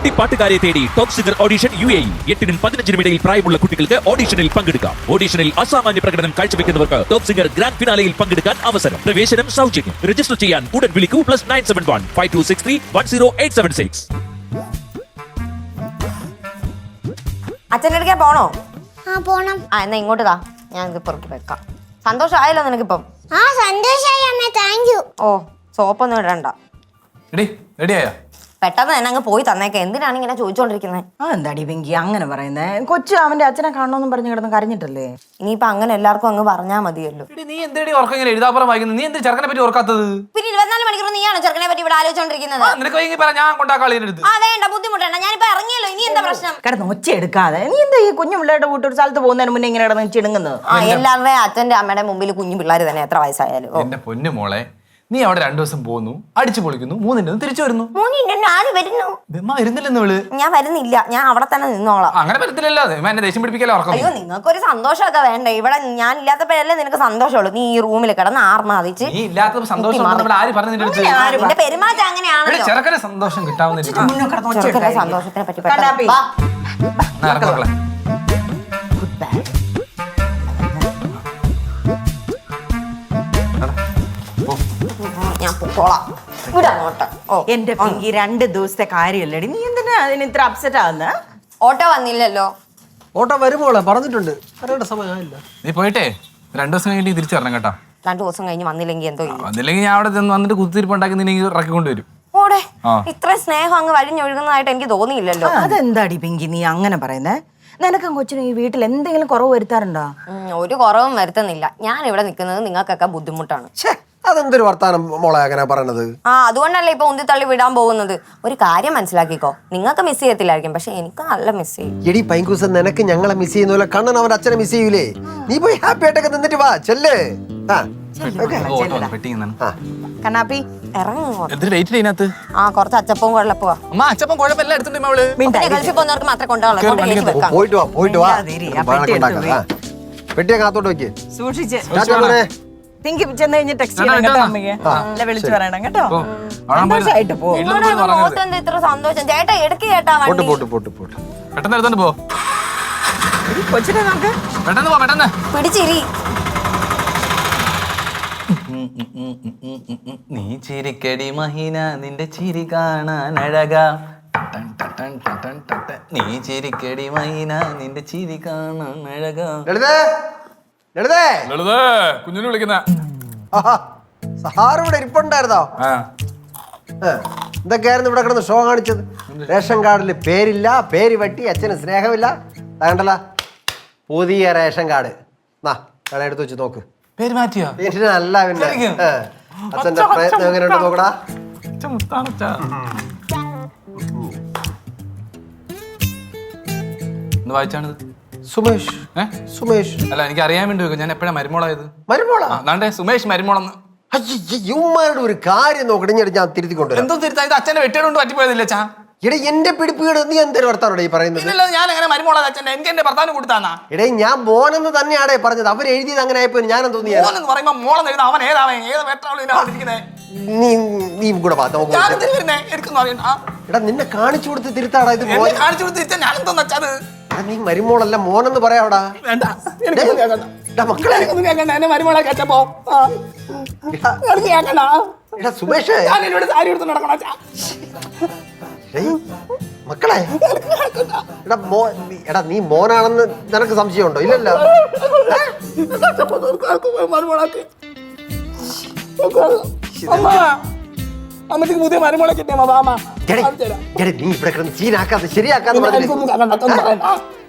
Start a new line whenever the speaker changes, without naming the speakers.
കുട്ടിപ്പാട്ടുകാരെ തേടി top singer audition UAE 8-നും 15-നും ഇടയിൽ പ്രായമുള്ള കുട്ടികൾക്ക് ഓഡിഷനിൽ പങ്കെടുക്കാം. ഓഡിഷനിൽ അസാമാന്യ പ്രകടനം കാഴ്ചവെക്കുന്നവർക്ക് ടോപ്പ് സിംഗർ ഗ്രാൻഡ് ഫിനാലയിൽ പങ്കെടുക്കാൻ അവസരം. പ്രവേശനം സൗജന്യം. രജിസ്റ്റർ ചെയ്യാൻ ഉടൻ വിളിക്കൂ +971 5263 10876.
അച്ഛൻ്റെ അടുക്കേ പോണോ?
പോണം.
എന്നാ ഇങ്ങോട്ട് താ, ഞാൻ ഇത് പുറത്ത് വെക്കാം. സന്തോഷമായല്ലോ നിനക്കിപ്പം?
സന്തോഷായി അമ്മ, താങ്ക് യു.
ഓ, സോപ്പൊന്നും ഇടണ്ട.
റെഡിയായോ?
പെട്ടെന്ന് തന്നെ അങ്ങ് പോയി തന്നേക്കെ. എന്തിനാണ് ഇങ്ങനെ ചോദിച്ചോണ്ടിരിക്കുന്നത്?
എന്താടി പിങ്കി അങ്ങനെ പറയുന്നേ? കൊച്ചു അവന്റെ അച്ഛനെ കാണണമെന്നും പറഞ്ഞു കിടന്ന് കരഞ്ഞിട്ടല്ലേ?
ഇനിയിപ്പൊ അങ്ങനെ എല്ലാവർക്കും അങ്ങ് പറഞ്ഞാ മതിയല്ലോ.
നീ എന്തേടി ഉറക്കം ഇങ്ങനെ എഴുതാപ്പുറം വായിക്കുന്നത്? നീ എന്ത് ചെറുക്കനെ പറ്റി ഓർക്കാത്തത്?
പിന്നെ 24 മണിക്കൂർ നീയാണോ ചെറുക്കനെ പറ്റി ഇവിടെ ആലോചിച്ചോണ്ടിരിക്കുന്നത്?
നിനക്ക് വൈകി പറ, ഞാൻ കൊണ്ടാക്കാളിയുടെ അടുത്ത്.
വേണ്ട, ബുദ്ധിമുട്ടണ്ട, ഞാനിപ്പോ ഇറങ്ങിയല്ലോ. ഇനി എന്താ പ്രശ്നം?
കിടന്ന് ഒച്ച എടുക്കാതെ നീ എന്താ ഈ കുഞ്ഞു പിള്ളേരുടെ കൂട്ടി ഒരു സ്ഥലത്ത് പോകുന്നതിന് മുന്നേ ഇങ്ങനെ കിടന്ന് ചിണുങ്ങുന്നത്?
എല്ലാവരുടെയും അച്ഛന്റെ അമ്മയുടെ മുമ്പിൽ കുഞ്ഞു പിള്ളേർ തന്നെ, എത്ര വയസ്സായാലും.
എന്റെ പൊന്നു മോളെ, നീ അവിടെ 2 ദിവസം പോന്നു, അടിച്ചു പൊളിക്കുന്നു, 3 തിരിച്ചു വരുന്നു.
ആര് വരുന്നു?
വരുന്നില്ലെന്ന് വിള്.
ഞാൻ വരുന്നില്ല, ഞാൻ അവിടെ തന്നെ നിന്നോളാം.
അങ്ങനെ വരത്തില്ലല്ലോ, എന്നെ ദേഷ്യം പിടിപ്പിക്കലോ ഉറക്കം.
അയ്യോ, നിങ്ങൾക്കൊരു സന്തോഷമൊക്കെ വേണ്ടേ? ഇവിടെ ഞാൻ ഇല്ലാത്തപ്പോഴല്ലേ നിനക്ക് സന്തോഷമുള്ളൂ. നീ ഈ റൂമിൽ കിടന്ന് ആർമാദിച്ച്.
നീ ഇല്ലാത്ത സന്തോഷം ആര് പറഞ്ഞു നിന്റെ അടുത്ത്?
നിന്റെ പെരുമാറ്റം അങ്ങനെയാണല്ലോ.
ചെറുക്കനെ സന്തോഷം കിട്ടാവുന്ന
ചെറുക്കന്റെ സന്തോഷത്തിനെ പറ്റി
കണ്ണാപ്പി.
മക്കളെ.
ഞാൻ പോളാം. ഇവിടെ അങ്ങോട്ട്.
എന്റെ പിങ്കി 2 ദിവസത്തെ കാര്യമല്ലേടി, നീ എന്തിനാ അതിന് ഇത്ര അപ്സെറ്റ് ആവുന്ന?
ഓട്ടോ വന്നില്ലല്ലോ.
ഓട്ടോ വരുമ്പോളെ പറഞ്ഞിട്ടുണ്ട്, വരേണ്ട സമയമായില്ല.
നീ പോയിട്ടേ 2 ദിവസം കഴിഞ്ഞ് തിരിച്ചു തരണം കേട്ടോ.
2 ദിവസം കഴിഞ്ഞ് വന്നില്ലെങ്കിൽ എന്തോ ചെയ്യും?
വന്നില്ലെങ്കിൽ ഞാൻ അവിടെ വന്നിട്ട് കുത്തിരിപ്പുണ്ടാക്കി നിന്നെ ഇറക്കിക്കൊണ്ടുവരും.
ഓടെ ഇത്ര സ്നേഹം അങ്ങ് വഴിഞ്ഞൊഴുകുന്നതായിട്ട് എനിക്ക് തോന്നിയില്ലല്ലോ.
അതെന്താടി പിങ്കി നീ അങ്ങനെ പറയുന്നേ? നിനക്കും കൊച്ചിനും ഈ വീട്ടിൽ എന്തെങ്കിലും കുറവ് വരുത്താറുണ്ടോ?
ഒരു കുറവും വരുത്തുന്നില്ല. ഞാൻ ഇവിടെ നിൽക്കുന്നത് നിങ്ങൾക്കൊക്കെ ബുദ്ധിമുട്ടാണ്.
അതെന്തൊരു വർത്താനം മോളെ അങ്ങനെ പറയണത്?
അതുകൊണ്ടല്ലേ ഇപ്പൊ ഉന്തിത്തള്ളി വിടാൻ പോകുന്നത്. ഒരു കാര്യം മനസ്സിലാക്കിക്കോ, നിങ്ങൾക്ക് മിസ് ചെയ്യത്തില്ലായിരിക്കും, പക്ഷെ എനിക്ക് നല്ല മിസ് ചെയ്യും.
എടി പൈങ്കൂസ്, നിനക്ക് ഞങ്ങളെ മിസ് ചെയ്യുന്ന പോലെ കണ്ണൻ അവന്റെ അച്ഛനെ മിസ് ചെയ്യൂലേ? നീ പോയി ഹാപ്പി ആയിട്ടൊക്കെ നിന്നിട്ട് വാ, ചെല്ലേ.
കണ്ണാപ്പി
ഇതിനകത്ത്
കുറച്ച് അച്ചപ്പവും കുഴപ്പവാ.
അച്ഛപ്പം കുഴപ്പമില്ല എടുത്തിട്ട്
ഗൾഫിൽ പോകുന്നവർക്ക് മാത്രമേ കൊണ്ടുപോകാം.
പോയിട്ട് വാ. പെട്ടിയെ കാത്തോട്ട് വെക്ക്.
സൂക്ഷിച്ച്
മോനെ.
പിങ്കി ചെന്ന് കഴിഞ്ഞ് ടെക്സ്റ്റ് ചെയ്യണം കേട്ടോ അമ്മയ്ക്ക്. അല്ല വിളിച്ചു പറയണം കേട്ടോ. സന്തോഷായിട്ട് പോ.
ഇത്ര സന്തോഷം ചേട്ടാ. എടുക്ക് ചേട്ടാ വണ്ടി.
പെട്ടെന്ന് എടുത്തോണ്ട് പോ.
കൊച്ചിനെ നോക്ക്.
പെട്ടെന്ന് പോ, പെട്ടെന്ന്.
പിടിച്ചിരി.
നീ ചിരിക്കടി മഹീന, നിന്റെ ചിരി കാണാൻ അഴകാ. നീ ചിരിക്കടി മഹീന, നിന്റെ ചിരി കാണാൻ അഴകാ. കുഞ്ഞിനെ വിളിക്കുന്ന
സാറ് ഇവിടെ ഇരിപ്പുണ്ടായിരുന്നോ? എന്തൊക്കെയായിരുന്നു ഇവിടെ കിടന്ന് ഷോ കാണിച്ചത്? റേഷൻ കാർഡിൽ പേരില്ല, പേര് വെട്ടി, അച്ഛന് സ്നേഹമില്ല. താണ്ടല്ല പുതിയ റേഷൻ കാർഡ്. എടുത്ത് വെച്ച് നോക്ക്.
പേര് മാറ്റിയോ?
അല്ല പിന്നെ അച്ഛന്റെ പ്രയത്നം എങ്ങനെയുണ്ട് നോക്കടാ.
വായിച്ചാണിത്?
സുമേഷ്. സുമേഷ്
അല്ല, എനിക്ക് അറിയാൻ വേണ്ടി വെക്കും. ഞാൻ എപ്പോഴാ മരുമോളായത്?
മരുമോളാ?
സുമേഷ് മരുമോളെന്ന്.
യുമാരുടെ ഒരു കാര്യം നോക്കട്ടെ, ഞാൻ തിരുത്തിക്കൊണ്ടുവരാം.
എന്തോ തിരുത്താ? ഇത് അച്ഛന്റെ വെട്ടിയോണ്ട് പറ്റിപ്പോയതില്ലേ ചാ?
എടേ, എന്റെ പിടിപ്പീട് നീ എന്തൊരു വർത്താനോടെ ഈ പറയുന്നത്?
ഞാൻ എങ്ങനെ മരുമോളാ അച്ഛൻ്റെ? എനിക്ക് എന്റെ ഭർത്താവിന് കൊടുത്താന്നാ?
എടേ, ഞാൻ മോനെന്ന് തന്നെയാടേ പറഞ്ഞത്. അവർ എഴുതിയത് അങ്ങനെ ആയപ്പോ ഞാനും തോന്നിയ
പറയുമ്പോ മോളെന്ന് എഴുതാ. അവൻ ഏതാവൻ? ഏത് വെട്ടാളിരിക്കുന്നേ?
നീ കൂടെ എടാ, നിന്നെ കാണിച്ചു കൊടുത്ത് തിരുത്താടാ. ഇത്
കാണിച്ചു കൊടുത്ത് തിരിച്ചാ ഞാൻ എന്തോന്ന് വെച്ചത്?
നീ മരുമോളല്ല മോനെന്ന് പറയാടാ. മക്കളെ
മരുമോളെ കച്ചപ്പോ
എടാ സുമേഷ്, മക്കളെ എടാ നീ മോനാണെന്ന് നിനക്ക് സംശയമുണ്ടോ? ഇല്ലല്ലോ.
അമ്മക്ക് പുതിയ മരുമോളെ കിട്ടിയ
നീ ഇവിടെ കിടന്ന് സീനാക്കാതെ ശരിയാക്കാതെ